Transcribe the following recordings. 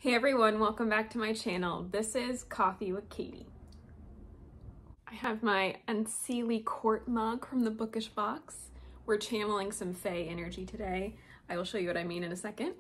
Hey everyone, welcome back to my channel. This is Coffee with Katie. I have my Unseelie Court mug from the Bookish box. We're channeling some Fae energy today. I will show you what I mean in a second.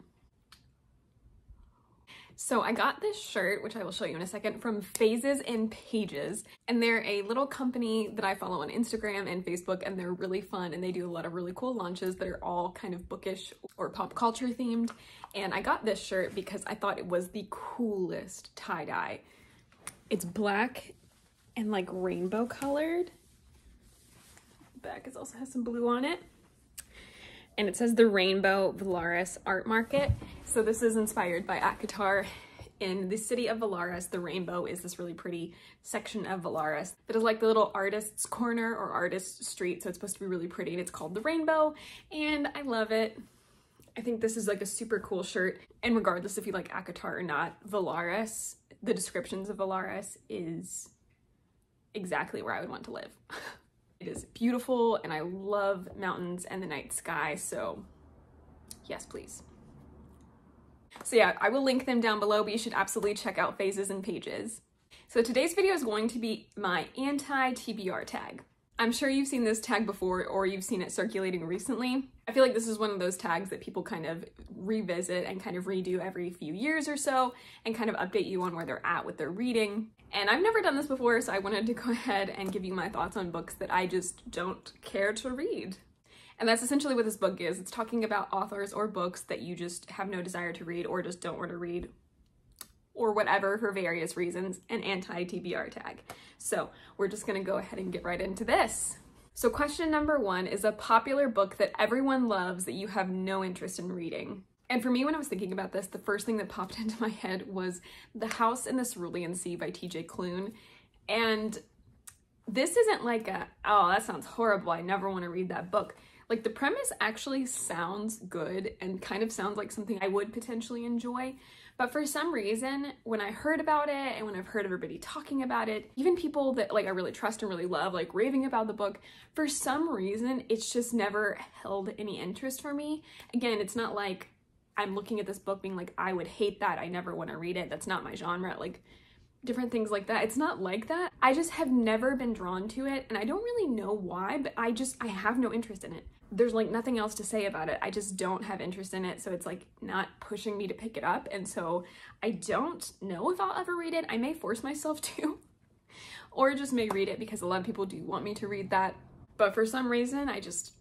So I got this shirt, which I will show you in a second, from Phases and Pages, and they're a little company that I follow on Instagram and Facebook, and they're really fun, and they do a lot of really cool launches that are all kind of bookish or pop culture themed. And I got this shirt because I thought it was the coolest tie-dye. It's black and like rainbow colored. The back also has some blue on it. And it says the Rainbow Valaris Art Market. So this is inspired by Akatar. In the city of Valaris, the rainbow is this really pretty section of Valaris that is like the little artist's corner or artist's street. So it's supposed to be really pretty, and it's called the Rainbow, and I love it. I think this is like a super cool shirt. And regardless if you like Akatar or not, Valaris, the descriptions of Valaris is exactly where I would want to live. It is beautiful, and I love mountains and the night sky, so yes, please. So yeah, I will link them down below, but you should absolutely check out Phases and Pages. So today's video is going to be my anti-TBR tag. I'm sure you've seen this tag before, or you've seen it circulating recently. I feel like this is one of those tags that people kind of revisit and kind of redo every few years or so, and kind of update you on where they're at with their reading. And I've never done this before, so I wanted to go ahead and give you my thoughts on books that I just don't care to read. And that's essentially what this book is. It's talking about authors or books that you just have no desire to read, or just don't want to read, or whatever, for various reasons, an anti-TBR tag. So we're just gonna go ahead and get right into this. So question number one is a popular book that everyone loves that you have no interest in reading. And for me, when I was thinking about this, the first thing that popped into my head was The House in the Cerulean Sea by T.J. Klune. And this isn't like a, oh, that sounds horrible, I never want to read that book. Like, the premise actually sounds good and kind of sounds like something I would potentially enjoy. But for some reason, when I heard about it and when I've heard everybody talking about it, even people that like I really trust and really love, like raving about the book, for some reason, it's just never held any interest for me. Again, it's not like I'm looking at this book being like, I would hate that, I never want to read it, that's not my genre, like different things like that. It's not like that. I just have never been drawn to it, and I don't really know why, but I have no interest in it. There's like nothing else to say about it. I just don't have interest in it, so it's like not pushing me to pick it up, and so I don't know if I'll ever read it. I may force myself to, or just may read it because a lot of people do want me to read that, but for some reason I just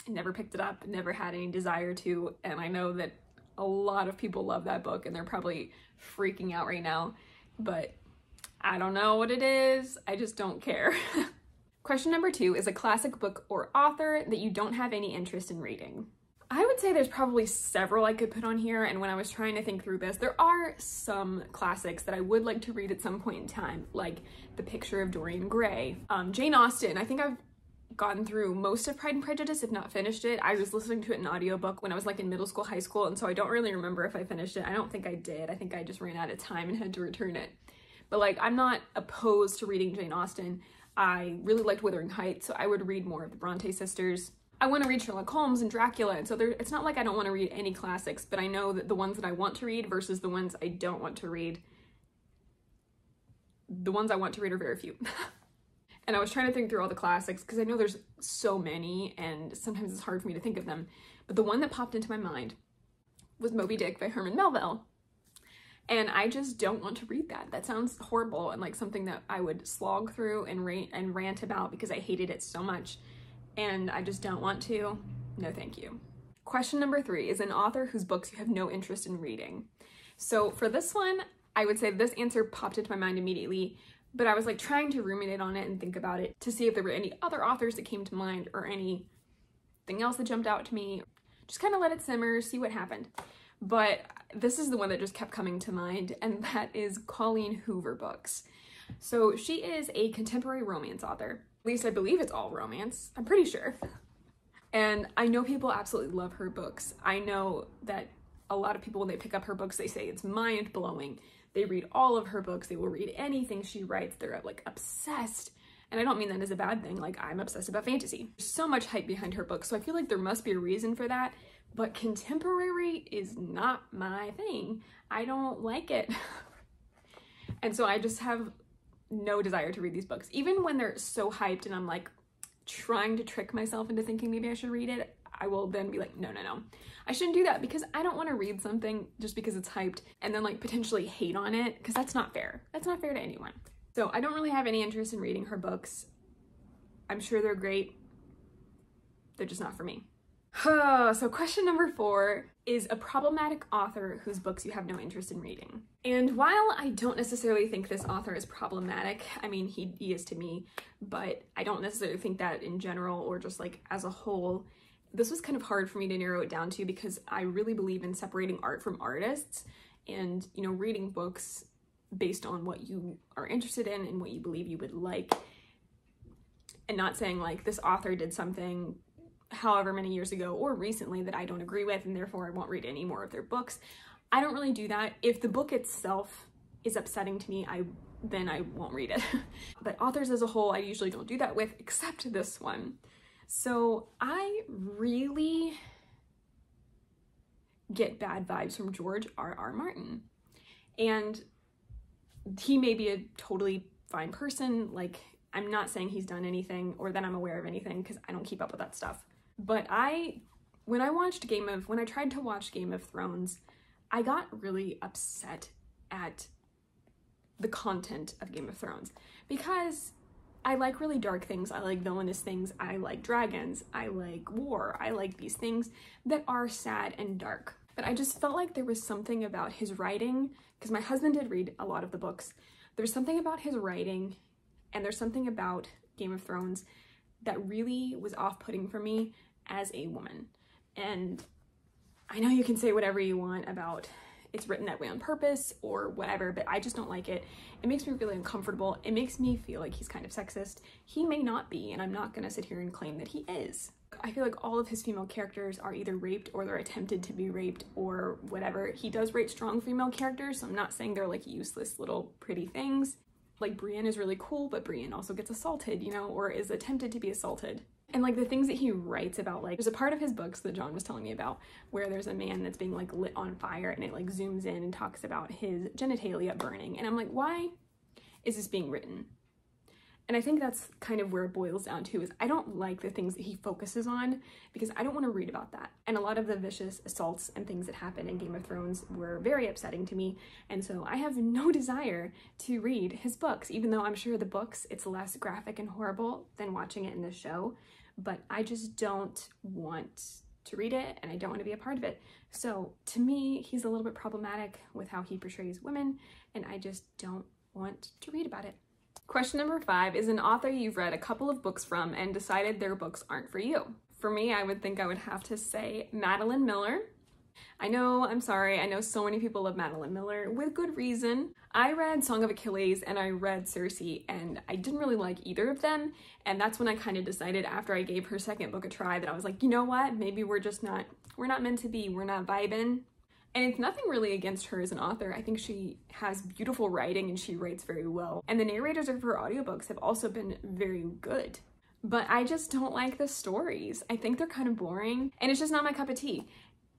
never picked it up, never had any desire to, and I know that a lot of people love that book and they're probably freaking out right now, but I don't know what it is. I just don't care. Question number two is a classic book or author that you don't have any interest in reading. I would say there's probably several I could put on here, and when I was trying to think through this, there are some classics that I would like to read at some point in time, like The Picture of Dorian Gray. Jane Austen, I think I've gotten through most of Pride and Prejudice, if not finished it. I was listening to it in audiobook when I was like in middle school, high school, and so I don't really remember if I finished it. I don't think I did. I think I just ran out of time and had to return it. But like, I'm not opposed to reading Jane Austen. I really liked Wuthering Heights, so I would read more of the Bronte sisters. I want to read Sherlock Holmes and Dracula, and so it's not like I don't want to read any classics, but I know that the ones that I want to read versus the ones I don't want to read, the ones I want to read are very few. And I was trying to think through all the classics because I know there's so many and sometimes it's hard for me to think of them. But the one that popped into my mind was Moby Dick by Herman Melville. And I just don't want to read that. That sounds horrible and like something that I would slog through and rant about because I hated it so much. And I just don't want to. No, thank you. Question number three is an author whose books you have no interest in reading. So for this one, I would say this answer popped into my mind immediately, but I was like trying to ruminate on it and think about it to see if there were any other authors that came to mind or anything else that jumped out to me. Just kind of let it simmer, see what happened. But this is the one that just kept coming to mind, and that is Colleen Hoover books. So she is a contemporary romance author. At least I believe it's all romance. I'm pretty sure. And I know people absolutely love her books. I know that a lot of people, when they pick up her books, they say it's mind-blowing. They read all of her books. They will read anything she writes. They're like obsessed. And I don't mean that as a bad thing. Like, I'm obsessed about fantasy. There's so much hype behind her books, so I feel like there must be a reason for that. but contemporary is not my thing. I don't like it. And so I just have no desire to read these books. Even when they're so hyped and I'm like trying to trick myself into thinking maybe I should read it, I will then be like, no, no, no. I shouldn't do that, because I don't want to read something just because it's hyped and then like potentially hate on it, because that's not fair. That's not fair to anyone. So I don't really have any interest in reading her books. I'm sure they're great. They're just not for me. So question number 4 is a problematic author whose books you have no interest in reading. And while I don't necessarily think this author is problematic, I mean, he is to me, but I don't necessarily think that in general or just like as a whole. This was kind of hard for me to narrow it down to, because I really believe in separating art from artists and, you know, reading books based on what you are interested in and what you believe you would like, and not saying like this author did something however many years ago or recently that I don't agree with and therefore I won't read any more of their books. I don't really do that. If the book itself is upsetting to me, then I won't read it. But authors as a whole, I usually don't do that with, except this one. So I really get bad vibes from George R.R. Martin. And he may be a totally fine person. Like, I'm not saying he's done anything or that I'm aware of anything, because I don't keep up with that stuff. But when I tried to watch Game of Thrones, I got really upset at the content of Game of Thrones, because I like really dark things, I like villainous things, I like dragons, I like war, I like these things that are sad and dark. But I just felt like there was something about his writing, because my husband did read a lot of the books. There's something about his writing, and there's something about Game of Thrones that really was off-putting for me as a woman. And I know you can say whatever you want about it's written that way on purpose or whatever, but I just don't like it. It makes me really uncomfortable. It makes me feel like he's kind of sexist. He may not be, and I'm not gonna sit here and claim that he is. I feel like all of his female characters are either raped or they're attempted to be raped or whatever. He does rate strong female characters, so I'm not saying they're like useless little pretty things. Like Brienne is really cool, but Brienne also gets assaulted, you know, or is attempted to be assaulted. And like the things that he writes about, like there's a part of his books that John was telling me about where there's a man that's being like lit on fire and it like zooms in and talks about his genitalia burning. And I'm like, why is this being written? And I think that's kind of where it boils down to, is I don't like the things that he focuses on, because I don't want to read about that. And a lot of the vicious assaults and things that happen in Game of Thrones were very upsetting to me. And so I have no desire to read his books, even though I'm sure the books, it's less graphic and horrible than watching it in the show. But I just don't want to read it, and I don't want to be a part of it. So to me, he's a little bit problematic with how he portrays women, and I just don't want to read about it. Question number 5 is an author you've read a couple of books from and decided their books aren't for you. For me, I would think I would have to say Madeline Miller. I know, I'm sorry, I know so many people love Madeline Miller, with good reason. I read Song of Achilles and I read Circe, and I didn't really like either of them, and that's when I kind of decided, after I gave her second book a try, that I was like, you know what, maybe we're not meant to be, we're not vibing. And it's nothing really against her as an author. I think she has beautiful writing and she writes very well. And the narrators of her audiobooks have also been very good. But I just don't like the stories. I think they're kind of boring, and it's just not my cup of tea.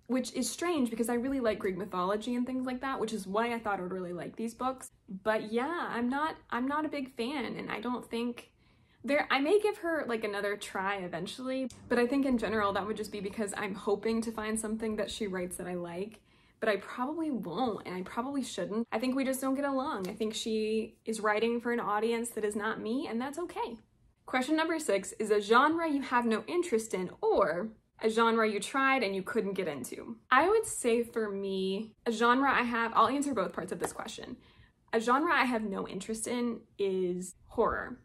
Which is strange, because I really like Greek mythology and things like that, which is why I thought I would really like these books. But yeah, I'm not a big fan, and I don't think I may give her like another try eventually, but I think in general that would just be because I'm hoping to find something that she writes that I like. But I probably won't, and I probably shouldn't. I think we just don't get along. I think she is writing for an audience that is not me, and that's okay. Question number 6 is a genre you have no interest in, or a genre you tried and you couldn't get into. I would say for me, a genre I'll answer both parts of this question. A genre I have no interest in is horror.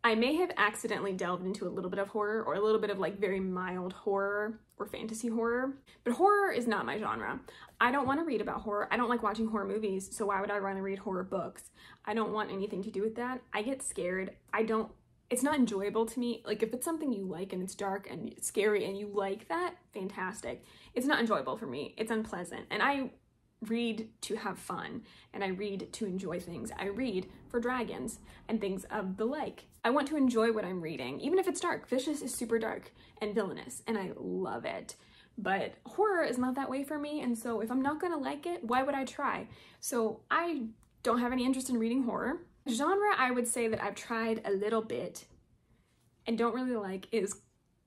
I may have accidentally delved into a little bit of horror, or a little bit of like very mild horror or fantasy horror, but horror is not my genre. I don't want to read about horror. I don't like watching horror movies, so why would I want to read horror books? I don't want anything to do with that. I get scared. It's not enjoyable to me. Like, if it's something you like and it's dark and it's scary and you like that, fantastic. It's not enjoyable for me. It's unpleasant. And I read to have fun, and I read to enjoy things. I read for dragons and things of the like. I want to enjoy what I'm reading, even if it's dark. Vicious is super dark and villainous, and I love it. but horror is not that way for me. And so if I'm not gonna like it, why would I try? So I don't have any interest in reading horror. Genre I would say that I've tried a little bit and don't really like is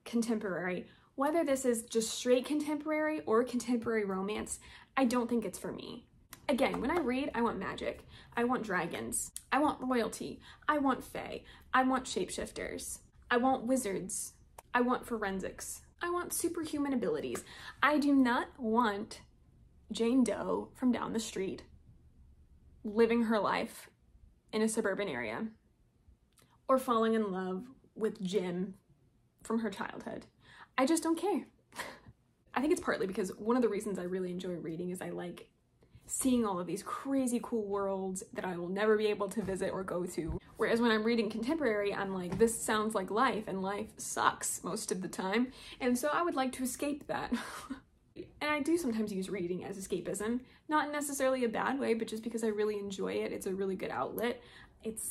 contemporary. Whether this is just straight contemporary or contemporary romance, I don't think it's for me. Again, when I read, I want magic. I want dragons. I want royalty. I want fae. I want shapeshifters. I want wizards. I want forensics. I want superhuman abilities. I do not want Jane Doe from down the street living her life in a suburban area or falling in love with Jim from her childhood. I just don't care. I think it's partly because one of the reasons I really enjoy reading is I like seeing all of these crazy cool worlds that I will never be able to visit or go to. Whereas when I'm reading contemporary, I'm like, this sounds like life, and life sucks most of the time. And so I would like to escape that. And I do sometimes use reading as escapism, not necessarily a bad way, but just because I really enjoy it. It's a really good outlet. It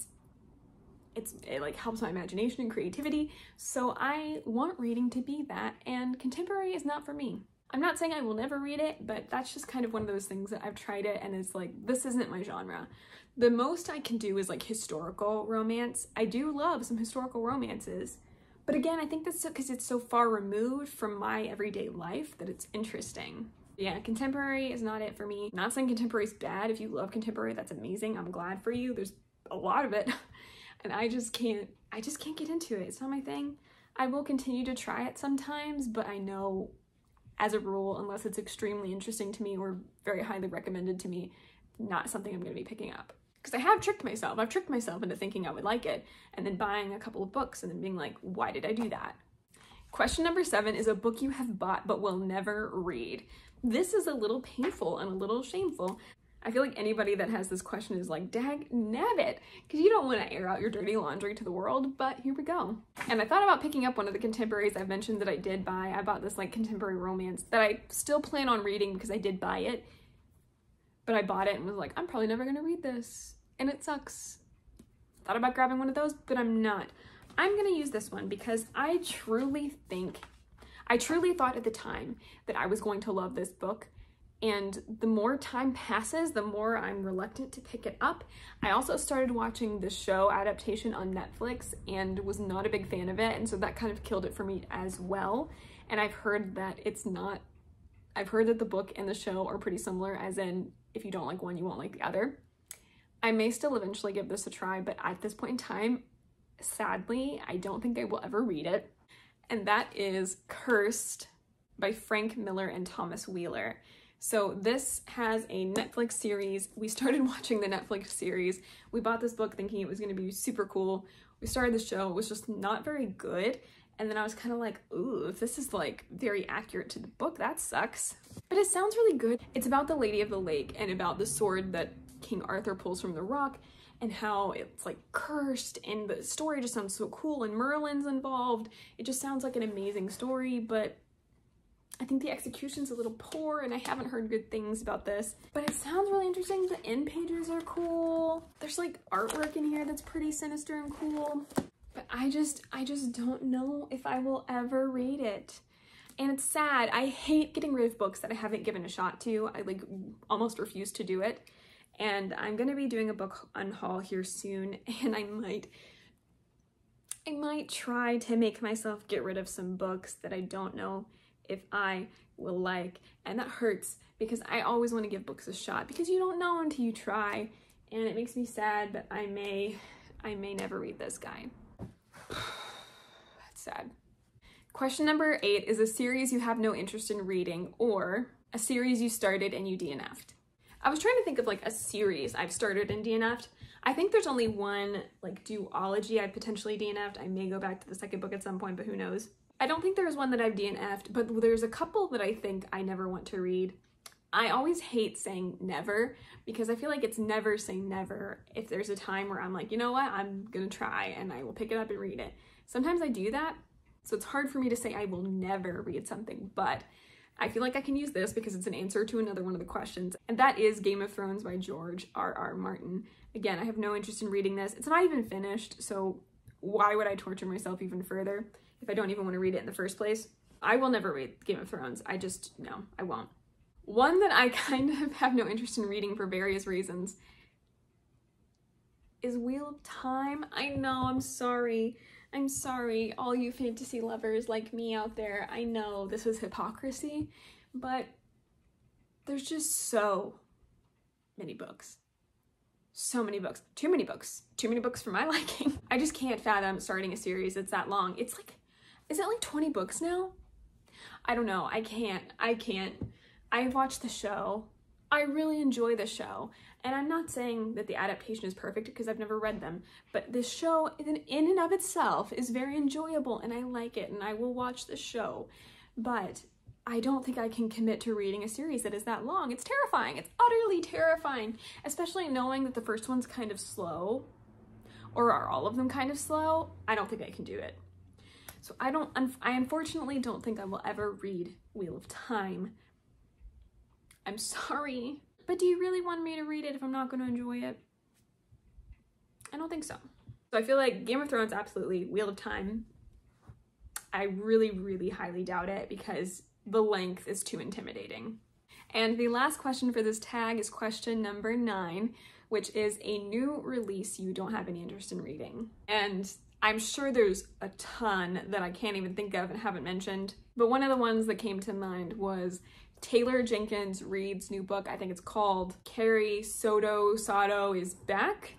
like helps my imagination and creativity. So I want reading to be that, and contemporary is not for me. I'm not saying I will never read it, but that's just kind of one of those things that I've tried it and it's like, this isn't my genre. The most I can do is like historical romance. I do love some historical romances, but again, I think that's because it's so far removed from my everyday life that it's interesting. Yeah, contemporary is not it for me. Not saying contemporary is bad. If you love contemporary, that's amazing. I'm glad for you. There's a lot of it. And I just can't get into it. It's not my thing. I will continue to try it sometimes, but I know as a rule, unless it's extremely interesting to me or very highly recommended to me, not something I'm going to be picking up. Because I have tricked myself. I've tricked myself into thinking I would like it and then buying a couple of books and then being like, why did I do that? Question number 7 is a book you have bought but will never read. This is a little painful and a little shameful. I feel like anybody that has this question is like, dag nabbit, because you don't want to air out your dirty laundry to the world, but here we go. And I thought about picking up one of the contemporaries I've mentioned that I did buy. I bought this like contemporary romance that I still plan on reading because I did buy it, but I bought it and was like, I'm probably never going to read this, and it sucks. Thought about grabbing one of those, but I'm not. I'm going to use this one because I truly thought at the time that I was going to love this book. And the more time passes, the more I'm reluctant to pick it up. I also started watching the show adaptation on Netflix and was not a big fan of it. And so that kind of killed it for me as well. And I've heard that I've heard that the book and the show are pretty similar, as in if you don't like one, you won't like the other. I may still eventually give this a try, but at this point in time, sadly, I don't think I will ever read it. And that is Cursed by Frank Miller and Thomas Wheeler. So this has a Netflix series. We started watching the Netflix series. We bought this book thinking it was going to be super cool. We started the show. It was just not very good. And then I was kind of like, ooh, if this is like very accurate to the book, that sucks. But it sounds really good. It's about the Lady of the Lake and about the sword that King Arthur pulls from the rock and how it's like cursed, and the story just sounds so cool, and Merlin's involved. It just sounds like an amazing story, but I think the execution's a little poor and I haven't heard good things about this, but it sounds really interesting. The end pages are cool. There's like artwork in here that's pretty sinister and cool, but I just don't know if I will ever read it. And it's sad. I hate getting rid of books that I haven't given a shot to. I like almost refuse to do it. And I'm gonna be doing a book unhaul here soon, and I might try to make myself get rid of some books that I don't know if I will like, and that hurts because I always want to give books a shot because you don't know until you try, and it makes me sad, but I may never read this guy. That's sad. Question number 8 is a series you have no interest in reading or a series you started and you DNF'd. I was trying to think of like a series I've started and DNF'd. I think there's only one like duology I've potentially DNF'd. I may go back to the second book at some point, but who knows? I don't think there's one that I've DNF'd, but there's a couple that I think I never want to read. I always hate saying never because I feel like it's never say never if there's a time where I'm like, you know what, I'm gonna try and I will pick it up and read it. Sometimes I do that, so it's hard for me to say I will never read something, but I feel like I can use this because it's an answer to another one of the questions, and that is Game of Thrones by George R.R. Martin. Again, I have no interest in reading this. It's not even finished, so why would I torture myself even further if I don't even want to read it in the first place? I will never read Game of Thrones. No, I won't. One that I kind of have no interest in reading for various reasons is Wheel of Time. I know, I'm sorry. I'm sorry, all you fantasy lovers like me out there. I know this is hypocrisy, but there's just so many books. So many books. Too many books. Too many books for my liking. I just can't fathom starting a series that's that long. It's like, is it like 20 books now? I don't know. I can't. I watched the show. I really enjoy the show. And I'm not saying that the adaptation is perfect because I've never read them, but this show in and of itself is very enjoyable and I like it and I will watch the show. But I don't think I can commit to reading a series that is that long. It's terrifying. It's utterly terrifying, especially knowing that the first one's kind of slow, or are all of them kind of slow. I don't think I can do it. So I unfortunately don't think I will ever read Wheel of Time. I'm sorry, but do you really want me to read it if I'm not going to enjoy it? I don't think so. So I feel like Game of Thrones, absolutely. Wheel of Time, I really, really highly doubt it because the length is too intimidating. And the last question for this tag is question number 9, which is a new release you don't have any interest in reading. And I'm sure there's a ton that I can't even think of and haven't mentioned, but one of the ones that came to mind was Taylor Jenkins Reid's new book. I think it's called Carrie Soto is Back.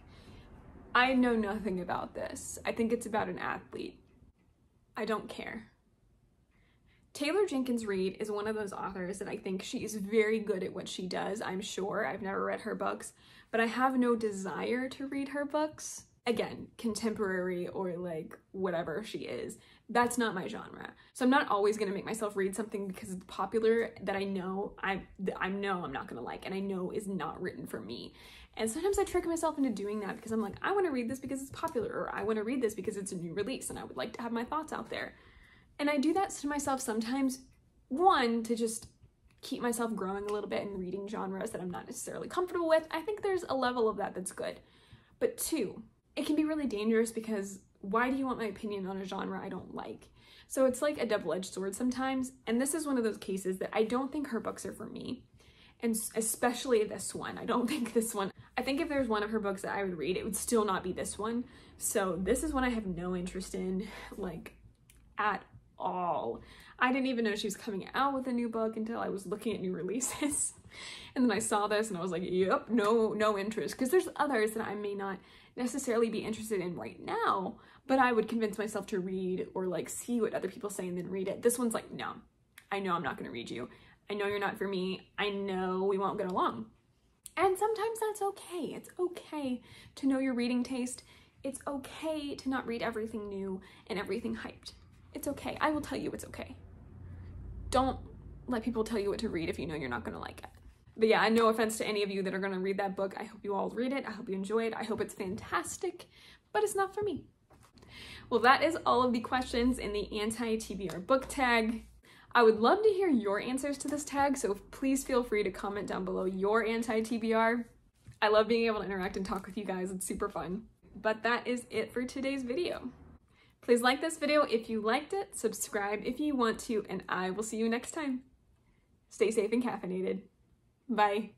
I know nothing about this. I think it's about an athlete. I don't care. Taylor Jenkins Reid is one of those authors that I think she is very good at what she does, I'm sure. I've never read her books, but I have no desire to read her books. Again, contemporary or like whatever she is, that's not my genre. So I'm not always gonna make myself read something because it's popular that I know I'm not gonna like and I know is not written for me. And sometimes I trick myself into doing that because I'm like, I wanna read this because it's popular, or I wanna read this because it's a new release and I would like to have my thoughts out there. And I do that to myself sometimes, one, to just keep myself growing a little bit and reading genres that I'm not necessarily comfortable with. I think there's a level of that that's good. But 2, it can be really dangerous because why do you want my opinion on a genre I don't like? So it's like a double-edged sword sometimes. And this is one of those cases that I don't think her books are for me. And especially this one. I don't think this one. I think if there's one of her books that I would read, it would still not be this one. So this is one I have no interest in, like, at all. I didn't even know she was coming out with a new book until I was looking at new releases. And then I saw this and I was like, yep, no interest. Because there's others that I may not necessarily be interested in right now, but I would convince myself to read or like see what other people say and then read it. This one's like, no, I know I'm not going to read you. I know you're not for me. I know we won't get along. And sometimes that's okay. It's okay to know your reading taste. It's okay to not read everything new and everything hyped. It's okay. I will tell you it's okay. Don't let people tell you what to read if you know you're not going to like it. But yeah, no offense to any of you that are going to read that book. I hope you all read it. I hope you enjoy it. I hope it's fantastic, but it's not for me. Well, that is all of the questions in the anti-TBR book tag. I would love to hear your answers to this tag, so please feel free to comment down below your anti-TBR. I love being able to interact and talk with you guys. It's super fun. But that is it for today's video. Please like this video if you liked it, subscribe if you want to, and I will see you next time. Stay safe and caffeinated. Bye.